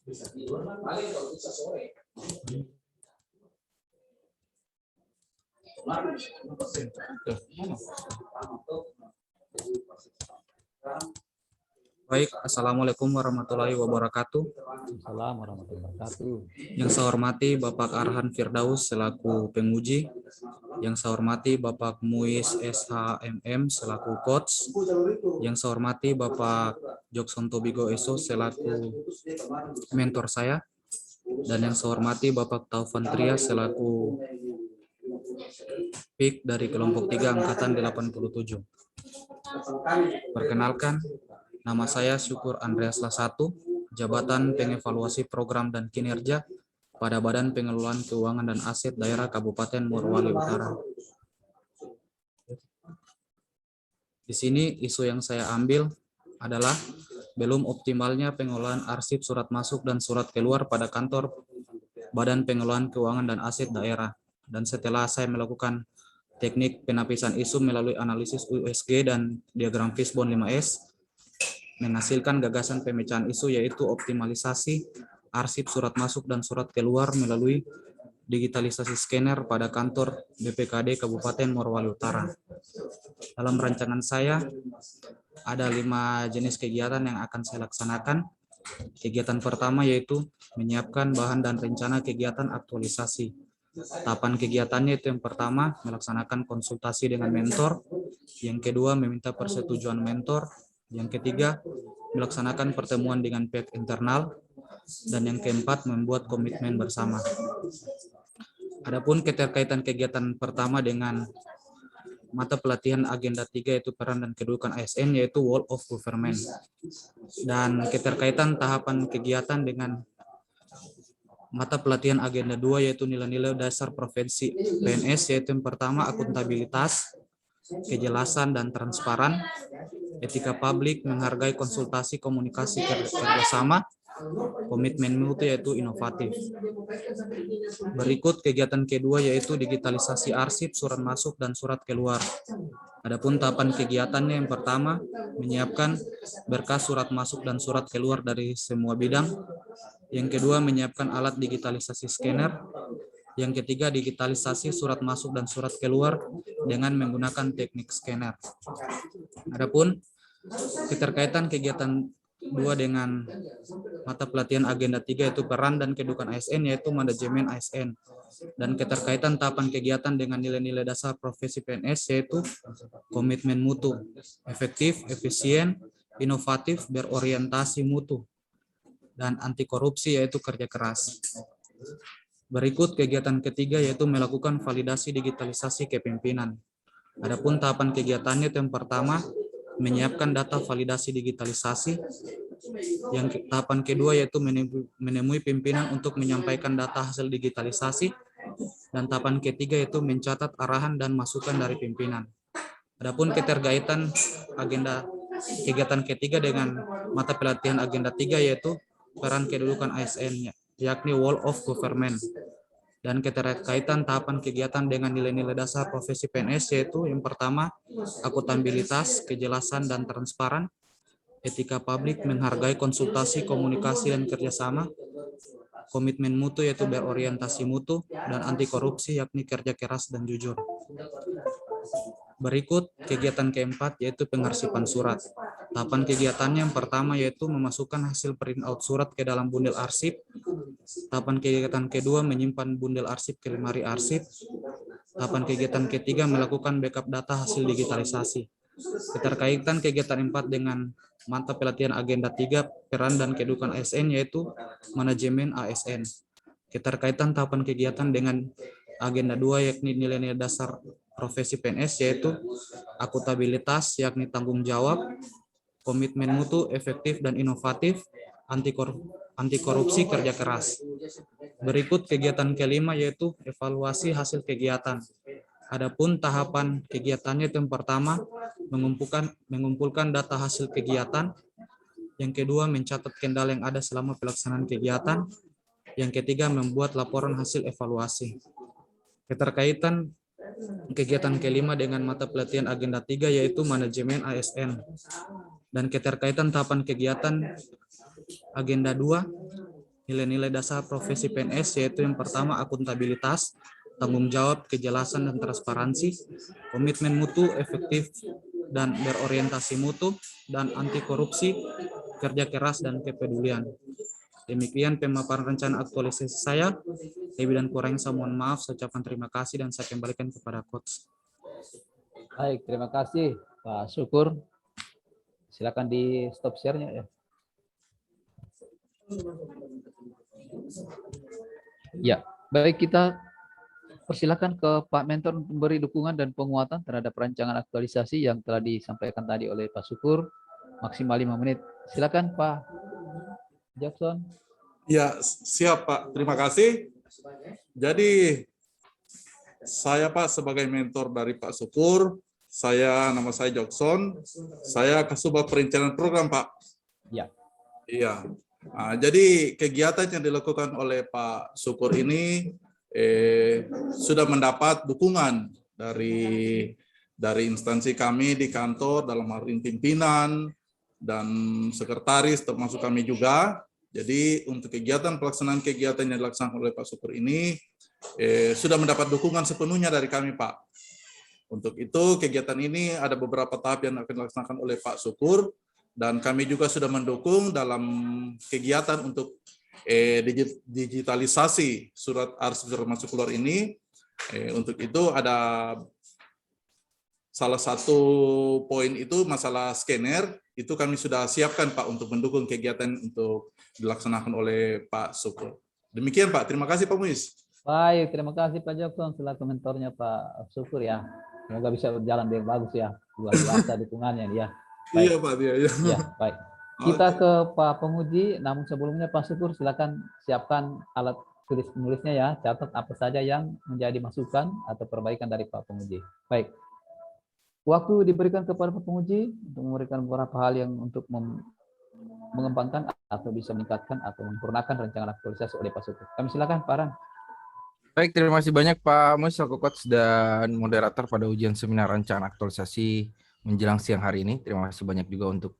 Bisa tidur paling kalau bisa sore. Baik, Assalamualaikum warahmatullahi wabarakatuh. Assalamualaikum warahmatullahi wabarakatuh. Yang saya hormati Bapak Arhan Firdaus selaku penguji, yang saya hormati Bapak Muiz SHMM selaku coach, yang saya hormati Bapak Jokson Tobigo Eso selaku mentor saya, dan yang saya hormati Bapak Taufan Tria selaku PIK dari kelompok 3 angkatan 87. Perkenalkan, nama saya Syukur Andreas Lasatu, jabatan pengevaluasi program dan kinerja pada Badan Pengelolaan Keuangan dan Aset Daerah Kabupaten Morowali Utara. Di sini isu yang saya ambil adalah belum optimalnya pengelolaan arsip surat masuk dan surat keluar pada kantor Badan Pengelolaan Keuangan dan Aset Daerah. Dan setelah saya melakukan teknik penapisan isu melalui analisis USG dan diagram Fishbone 5S, menghasilkan gagasan pemecahan isu yaitu optimalisasi arsip surat masuk dan surat keluar melalui digitalisasi scanner pada kantor BPKD Kabupaten Morowali Utara. Dalam rancangan saya ada 5 jenis kegiatan yang akan saya laksanakan. Kegiatan pertama yaitu menyiapkan bahan dan rencana kegiatan aktualisasi. Tahapan kegiatannya itu yang pertama melaksanakan konsultasi dengan mentor, yang kedua meminta persetujuan mentor, yang ketiga melaksanakan pertemuan dengan pihak internal, dan yang keempat membuat komitmen bersama. Adapun keterkaitan kegiatan pertama dengan mata pelatihan agenda 3 yaitu peran dan kedudukan ASN yaitu Wall of Government, dan keterkaitan tahapan kegiatan dengan mata pelatihan agenda 2 yaitu nilai-nilai dasar profesi PNS yaitu yang pertama akuntabilitas, kejelasan dan transparan, etika publik, menghargai konsultasi komunikasi kerjasama, komitmen mutu yaitu inovatif. Berikut kegiatan kedua yaitu digitalisasi arsip surat masuk dan surat keluar. Adapun tahapan kegiatannya yang pertama menyiapkan berkas surat masuk dan surat keluar dari semua bidang. Yang kedua menyiapkan alat digitalisasi scanner. Yang ketiga digitalisasi surat masuk dan surat keluar dengan menggunakan teknik scanner. Adapun keterkaitan kegiatan 2 dengan mata pelatihan agenda 3 yaitu peran dan kedudukan ASN yaitu manajemen ASN, dan keterkaitan tahapan kegiatan dengan nilai-nilai dasar profesi PNS yaitu komitmen mutu, efektif, efisien, inovatif, berorientasi mutu, dan anti korupsi yaitu kerja keras. Berikut kegiatan ketiga yaitu melakukan validasi digitalisasi kepemimpinan. Adapun tahapan kegiatannya itu yang pertama menyiapkan data validasi digitalisasi. Yang tahapan kedua yaitu menemui pimpinan untuk menyampaikan data hasil digitalisasi. Dan tahapan ketiga yaitu mencatat arahan dan masukan dari pimpinan. Adapun keterkaitan kegiatan ketiga dengan mata pelatihan agenda 3 yaitu peran kedudukan ASN yakni Wall of Government. Dan keterkaitan tahapan kegiatan dengan nilai-nilai dasar profesi PNS yaitu yang pertama akuntabilitas, kejelasan dan transparan, etika publik, menghargai konsultasi, komunikasi dan kerjasama, komitmen mutu yaitu berorientasi mutu, dan anti korupsi yakni kerja keras dan jujur. Berikut kegiatan keempat yaitu pengarsipan surat. Tahapan kegiatannya yang pertama yaitu memasukkan hasil print out surat ke dalam bundel arsip. Tahapan kegiatan kedua menyimpan bundel arsip ke lemari arsip. Tahapan kegiatan ketiga melakukan backup data hasil digitalisasi. Keterkaitan kegiatan 4 dengan mata pelatihan agenda 3 peran dan kedudukan ASN yaitu manajemen ASN. Keterkaitan tahapan kegiatan dengan agenda 2 yakni nilai-nilai dasar profesi PNS yaitu akuntabilitas yakni tanggung jawab, komitmen mutu, efektif dan inovatif, anti korupsi, kerja keras. Berikut kegiatan kelima yaitu evaluasi hasil kegiatan. Adapun tahapan kegiatannya itu yang pertama mengumpulkan data hasil kegiatan. Yang kedua, mencatat kendala yang ada selama pelaksanaan kegiatan. Yang ketiga, membuat laporan hasil evaluasi. Keterkaitan kegiatan kelima dengan mata pelatihan agenda 3 yaitu manajemen ASN. Dan keterkaitan tahapan kegiatan agenda 2, nilai-nilai dasar profesi PNS, yaitu yang pertama akuntabilitas, tanggung jawab, kejelasan dan transparansi, komitmen mutu, efektif dan berorientasi mutu, dan anti korupsi, kerja keras dan kepedulian. Demikian pemaparan rencana aktualisasi saya. Lebih dan kurangnya saya mohon maaf. Saya ucapkan terima kasih dan saya kembalikan kepada Coach. Baik, terima kasih Pak Syukur. Silakan di stop share-nya ya. Ya, baik, kita persilakan ke Pak Mentor untuk memberi dukungan dan penguatan terhadap rancangan aktualisasi yang telah disampaikan tadi oleh Pak Syukur. Maksimal 5 menit. Silakan Pak Jackson. Ya, siap Pak. Terima kasih. Jadi saya Pak sebagai mentor dari Pak Syukur, nama saya Jackson. Saya Kasubag Perencanaan Program Pak. Ya. Iya. Nah, jadi kegiatan yang dilakukan oleh Pak Syukur ini sudah mendapat dukungan dari instansi kami di kantor, dalam hal ini pimpinan dan sekretaris termasuk kami juga. Jadi untuk pelaksanaan kegiatan yang dilaksanakan oleh Pak Syukur ini sudah mendapat dukungan sepenuhnya dari kami Pak. Untuk itu kegiatan ini ada beberapa tahap yang akan dilaksanakan oleh Pak Syukur, dan kami juga sudah mendukung dalam kegiatan untuk digitalisasi surat arsip surat masuk keluar ini. Untuk itu ada salah satu poin itu masalah scanner, itu kami sudah siapkan Pak untuk mendukung kegiatan untuk dilaksanakan oleh Pak Syukur. Demikian Pak, terima kasih Pak Muiz. Baik, terima kasih Pak Jackson selaku mentornya Pak Syukur ya. Semoga bisa berjalan dengan bagus ya. Luar biasa dukungannya ya. Baik. Iya Pak, iya. Ya, baik. Kita ke Pak Penguji, namun sebelumnya Pak Syukur silakan siapkan alat tulis menulisnya ya, catat apa saja yang menjadi masukan atau perbaikan dari Pak Penguji. Baik. Waktu diberikan kepada Pak Penguji untuk memberikan beberapa hal yang untuk mengembangkan atau bisa meningkatkan atau menyempurnakan rancangan aktualisasi oleh Pak Syukur. Kami silakan Pak Ran. Baik, terima kasih banyak Pak Mus, selaku coach dan moderator pada ujian seminar rancangan aktualisasi menjelang siang hari ini. Terima kasih banyak juga untuk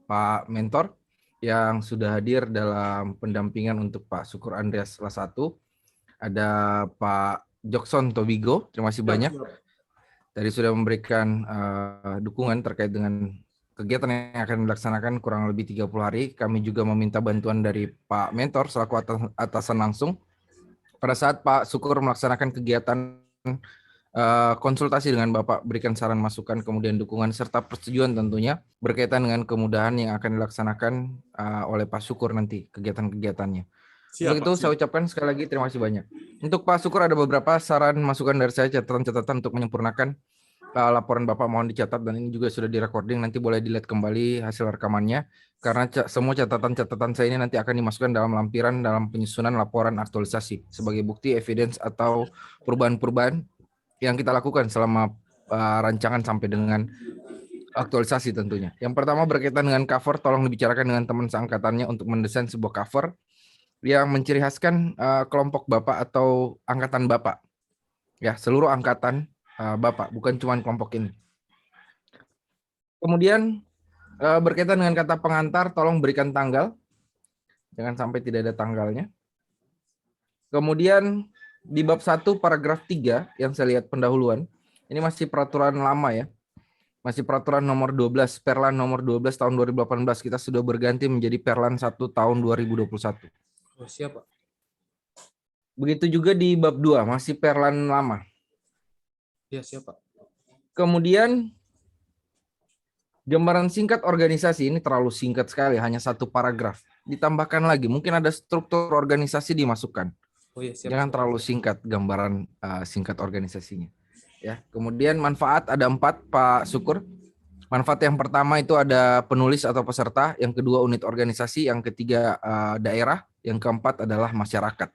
Pak Mentor yang sudah hadir dalam pendampingan untuk Pak Syukur Andreas kelas 1. Ada Pak Jackson Tobigo, terima kasih banyak. Tadi sudah memberikan dukungan terkait dengan kegiatan yang akan dilaksanakan kurang lebih 30 hari. Kami juga meminta bantuan dari Pak Mentor selaku atasan langsung. Pada saat Pak Syukur melaksanakan kegiatan konsultasi dengan Bapak, berikan saran masukan, kemudian dukungan serta persetujuan tentunya berkaitan dengan kemudahan yang akan dilaksanakan oleh Pak Syukur nanti kegiatan-kegiatannya. Untuk itu saya ucapkan sekali lagi terima kasih banyak. Untuk Pak Syukur ada beberapa saran masukan dari saya, catatan-catatan untuk menyempurnakan laporan Bapak mohon dicatat, dan ini juga sudah direcording, nanti boleh dilihat kembali hasil rekamannya karena semua catatan-catatan saya ini nanti akan dimasukkan dalam lampiran dalam penyusunan laporan aktualisasi sebagai bukti, evidence atau perubahan-perubahan yang kita lakukan selama rancangan sampai dengan aktualisasi tentunya. Yang pertama berkaitan dengan cover, tolong dibicarakan dengan teman seangkatannya untuk mendesain sebuah cover yang menciri khaskan kelompok Bapak atau angkatan Bapak. Ya, seluruh angkatan Bapak, bukan cuma kelompok ini. Kemudian berkaitan dengan kata pengantar, tolong berikan tanggal. Jangan sampai tidak ada tanggalnya. Kemudian di bab 1 paragraf 3 yang saya lihat pendahuluan, ini masih peraturan lama ya. Masih peraturan nomor 12, Perlan nomor 12 tahun 2018, kita sudah berganti menjadi Perlan 1 tahun 2021. Oh, siap, Pak. Begitu juga di bab 2, masih Perlan lama. Iya, siap, Pak. Kemudian gambaran singkat organisasi ini terlalu singkat sekali, hanya 1 paragraf. Ditambahkan lagi, mungkin ada struktur organisasi dimasukkan. Oh, iya, siap. Jangan terlalu singkat gambaran singkat organisasinya. Ya, kemudian manfaat ada 4 Pak Syukur. Manfaat yang pertama itu ada penulis atau peserta, yang kedua unit organisasi, yang ketiga daerah, yang keempat adalah masyarakat.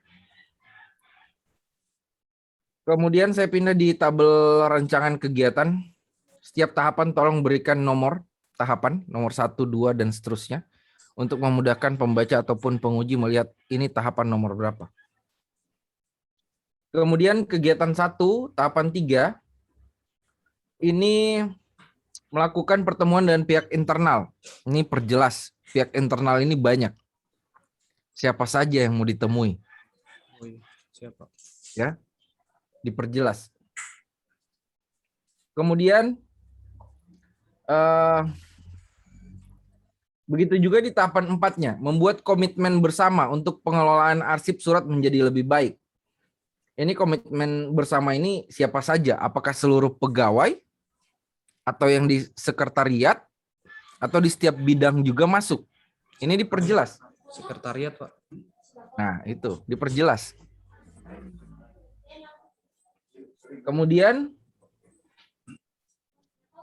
Kemudian saya pindah di tabel rancangan kegiatan. Setiap tahapan tolong berikan nomor tahapan, nomor 1, 2, dan seterusnya. untuk memudahkan pembaca ataupun penguji melihat ini tahapan nomor berapa. Kemudian kegiatan 1, tahapan 3, ini melakukan pertemuan dengan pihak internal. Ini perjelas, pihak internal ini banyak. Siapa saja yang mau ditemui. Oh iya, siapa? Ya, diperjelas. Kemudian begitu juga di tahapan 4-nya, membuat komitmen bersama untuk pengelolaan arsip surat menjadi lebih baik. Ini komitmen bersama ini siapa saja? Apakah seluruh pegawai atau yang di sekretariat atau di setiap bidang juga masuk? Ini diperjelas. Sekretariat, Pak. Nah, itu diperjelas. Kemudian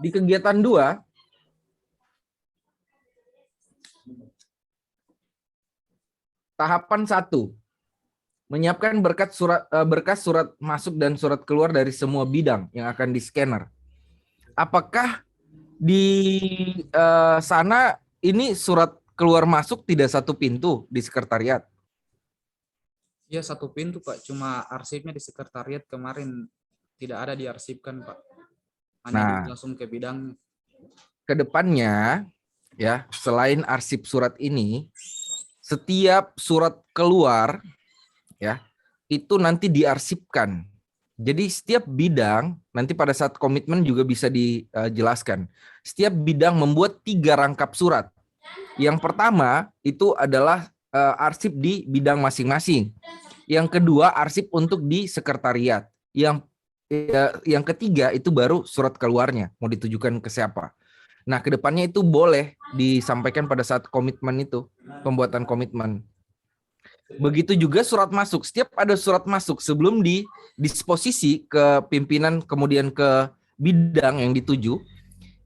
di kegiatan 2, tahapan 1, menyiapkan berkas surat masuk dan surat keluar dari semua bidang yang akan di-scanner. Apakah di sana ini surat keluar masuk tidak satu pintu di sekretariat? Iya, satu pintu, Pak. Cuma arsipnya di sekretariat kemarin tidak ada diarsipkan, Pak. Hanya Nah, langsung ke bidang. kedepannya ya, selain arsip surat ini, setiap surat keluar ya itu nanti diarsipkan. Jadi setiap bidang nanti pada saat komitmen juga bisa dijelaskan. Setiap bidang membuat 3 rangkap surat. Yang pertama itu adalah arsip di bidang masing-masing. Yang kedua arsip untuk di sekretariat. Yang ketiga itu baru surat keluarnya mau ditujukan ke siapa. Nah, kedepannya itu boleh disampaikan pada saat komitmen itu, pembuatan komitmen. Begitu juga surat masuk. Setiap ada surat masuk sebelum didisposisi ke pimpinan kemudian ke bidang yang dituju,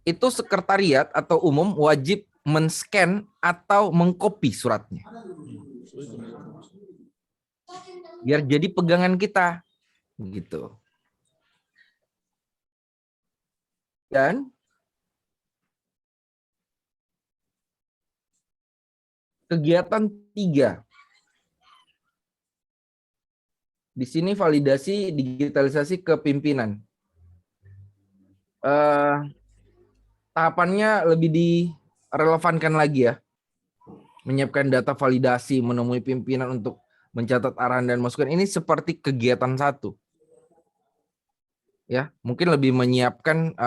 itu sekretariat atau umum wajib men-scan atau mengcopy suratnya. Biar jadi pegangan kita. Gitu. Dan kegiatan 3. Di sini validasi digitalisasi ke pimpinan. Tahapannya lebih direlevankan lagi ya. Menyiapkan data validasi, menemui pimpinan untuk mencatat arahan dan masukan. Ini seperti kegiatan 1. Ya, mungkin lebih menyiapkan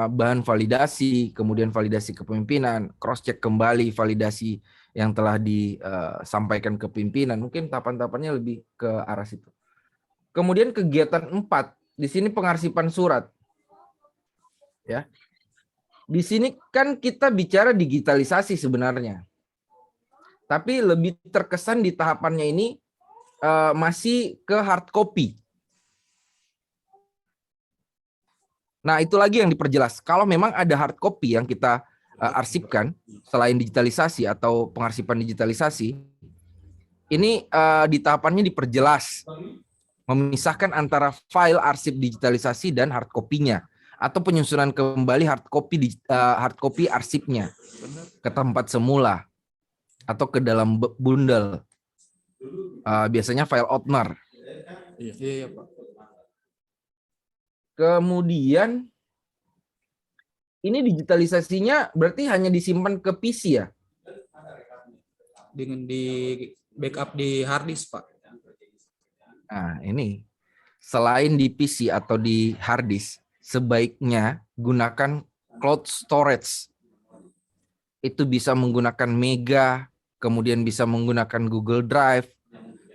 bahan validasi, kemudian validasi kepemimpinan, cross check kembali validasi yang telah disampaikan ke pimpinan. Mungkin tahapan-tahapannya lebih ke arah situ. Kemudian kegiatan 4, di sini pengarsipan surat. Ya. Di sini kan kita bicara digitalisasi sebenarnya. Tapi lebih terkesan di tahapannya ini masih ke hard copy. Nah, itu lagi yang diperjelas. Kalau memang ada hard copy yang kita arsipkan selain digitalisasi atau pengarsipan digitalisasi, ini di tahapannya diperjelas. Memisahkan antara file arsip digitalisasi dan hard copy-nya atau penyusunan kembali hard copy arsipnya ke tempat semula atau ke dalam bundle. Biasanya file owner. Iya, Pak. Kemudian ini digitalisasinya berarti hanya disimpan ke PC ya? Dengan di backup di hard disk, Pak. Nah, ini selain di PC atau di hard disk, sebaiknya gunakan cloud storage. Itu bisa menggunakan Mega, kemudian bisa menggunakan Google Drive.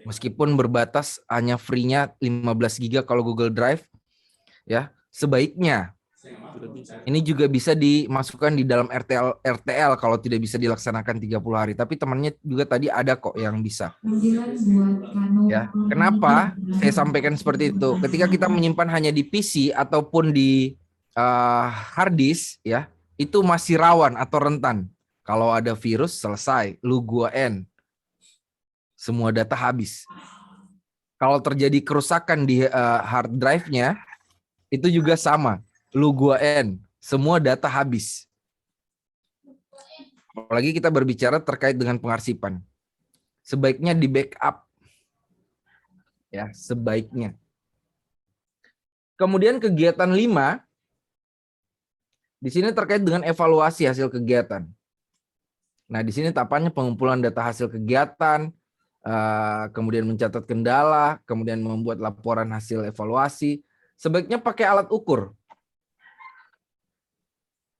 Meskipun berbatas hanya free-nya 15 GB kalau Google Drive, ya sebaiknya ini juga bisa dimasukkan di dalam RTL kalau tidak bisa dilaksanakan 30 hari. Tapi temannya juga tadi ada kok yang bisa. Ya, kenapa saya sampaikan seperti itu? Ketika kita menyimpan hanya di PC ataupun di hard disk, ya itu masih rawan atau rentan. Kalau ada virus selesai, lu gua N, semua data habis. Kalau terjadi kerusakan di hard drive-nya, itu juga sama. Lu gua N, semua data habis. Apalagi kita berbicara terkait dengan pengarsipan. Sebaiknya di backup. Ya, sebaiknya. Kemudian kegiatan 5, di sini terkait dengan evaluasi hasil kegiatan. Nah, di sini tahapannya pengumpulan data hasil kegiatan, kemudian mencatat kendala, kemudian membuat laporan hasil evaluasi. Sebaiknya pakai alat ukur.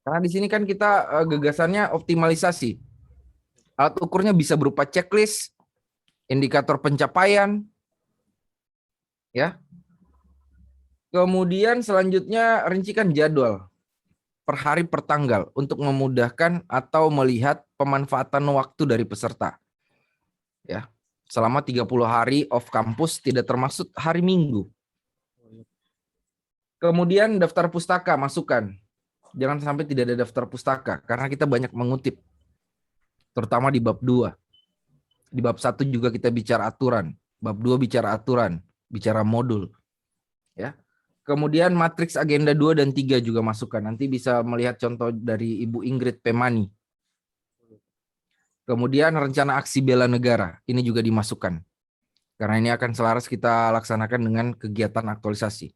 Karena di sini kan kita gagasannya optimalisasi. Alat ukurnya bisa berupa checklist, indikator pencapaian, ya. Kemudian selanjutnya rincikan jadwal per hari per tanggal untuk memudahkan atau melihat pemanfaatan waktu dari peserta. Ya. Selama 30 hari off kampus tidak termasuk hari Minggu. Kemudian daftar pustaka masukkan. Jangan sampai tidak ada daftar pustaka karena kita banyak mengutip. Terutama di bab 2. Di bab 1 juga kita bicara aturan. Bab 2 bicara aturan, bicara modul. Ya. Kemudian matriks agenda 2 dan 3 juga masukkan. Nanti bisa melihat contoh dari Ibu Ingrid Pemani. Kemudian rencana aksi bela negara, ini juga dimasukkan. Karena ini akan selaras kita laksanakan dengan kegiatan aktualisasi.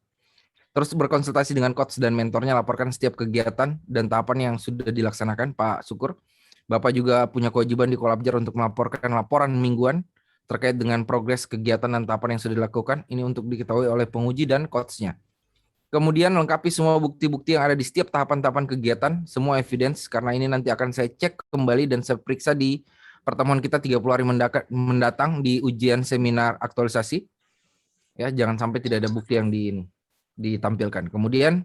Terus berkonsultasi dengan coach dan mentornya, laporkan setiap kegiatan dan tahapan yang sudah dilaksanakan, Pak Syukur. Bapak juga punya kewajiban di Kolabjar untuk melaporkan laporan mingguan terkait dengan progres kegiatan dan tahapan yang sudah dilakukan. Ini untuk diketahui oleh penguji dan coachnya. Kemudian lengkapi semua bukti-bukti yang ada di setiap tahapan-tahapan kegiatan, semua evidence, karena ini nanti akan saya cek kembali dan saya periksa di pertemuan kita 30 hari mendatang di ujian seminar aktualisasi. Ya, jangan sampai tidak ada bukti yang ditampilkan. Kemudian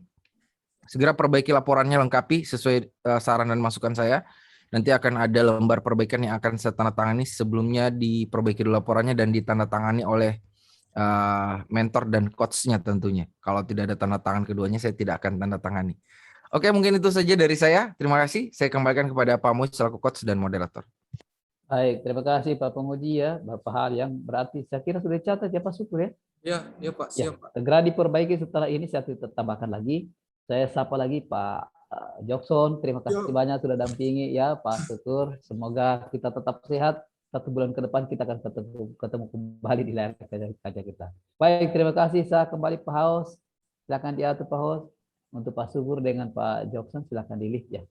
segera perbaiki laporannya, lengkapi sesuai saran dan masukan saya. Nanti akan ada lembar perbaikan yang akan saya tanda tangani, sebelumnya diperbaiki dulu laporannya dan ditandatangani oleh mentor dan coach-nya tentunya. Kalau tidak ada tanda tangan keduanya, saya tidak akan tanda tangani. Oke, mungkin itu saja dari saya. Terima kasih. Saya kembalikan kepada Pak Mus selaku coach dan moderator. Baik, terima kasih Pak Penguji ya, Bapak hal yang berarti saya kira sudah dicatat ya Pak Syukur ya. Ya Pak, Ya, siap Pak. segera diperbaiki setelah ini saya tambahkan lagi. Saya sapa lagi Pak Jokson, terima kasih banyak sudah dampingi ya Pak Syukur. Semoga kita tetap sehat. 1 bulan ke depan kita akan ketemu kembali di layar kaca kita. Baik, terima kasih. Saya kembali Pak Haus. Silakan diatur Pak Haus. Untuk Pak Syukur dengan Pak Jokson silakan di lift ya.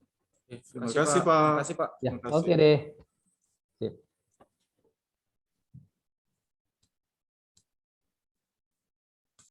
Terima kasih Pak. Terima kasih Pak. Ya, Terima kasih. oke deh.